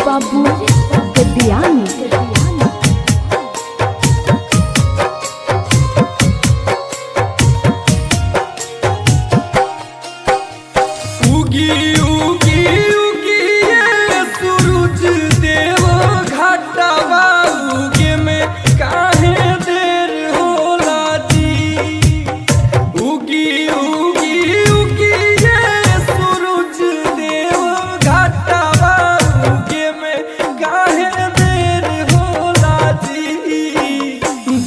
बाबू गद्दियानी। उगी उगी उगी ये सूरज देव घाटवा उगे में काहे देर होला जी। उगी उगी उगी ये सूरज देव घाटवा उगे में काहे देर होला जी।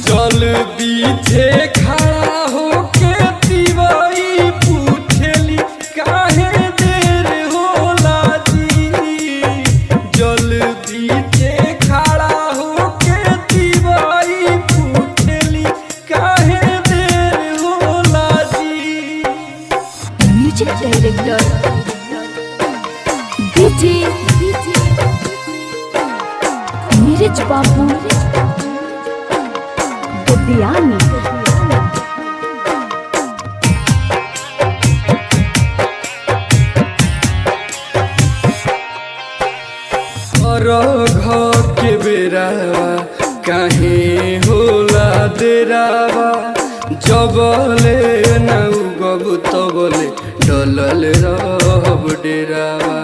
जल बीचे खड़ा होके तिवारी पूछेली काहे देर होला जी। जल बीचे खड़ा होके तिवारी पूछेली काहे देर होला जी। म्यूजिक डायरेक्टर डीजे नीरज बाबू गद्दियानी। घर के बेरावा काहे होला देरावा। जबले न उगब तबले डलल रहब डेरावा।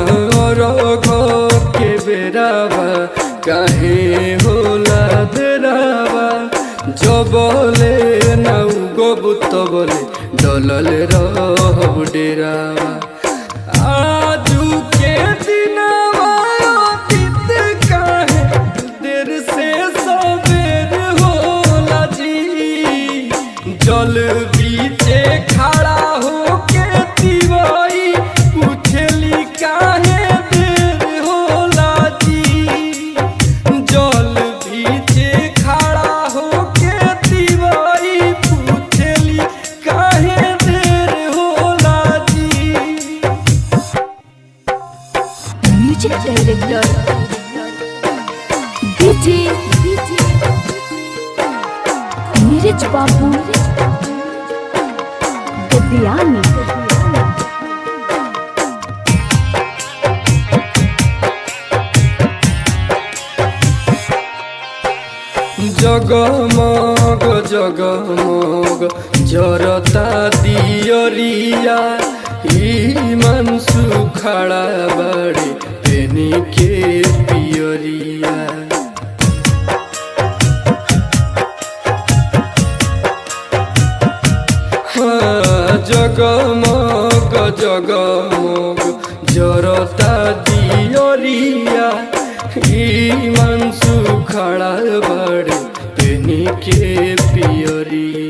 घर के बेरावा काहे होला देरावा। जबले न उगब तबले डलल रहब डेरावा। आजू के दिनवा अतीत काहे देर से सबेर होला जी। जल बीचे खड़ा होके तिवारी पूछेली काहे देर होला जी। जल बीचे खड़ा होके तिवारी पूछेली काहे देर होला जी। म्यूजिक डायरेक्टर डीजे नीरज बाबू गद्दियानी। जगमग जगमग जरता दियरिया। ई मनसु खड़ा बड़े पेनी के पियरिया। जगमग जगमग जरता दियरिया। ई मनसु खड़ा बड़े पेनी के पियरिया।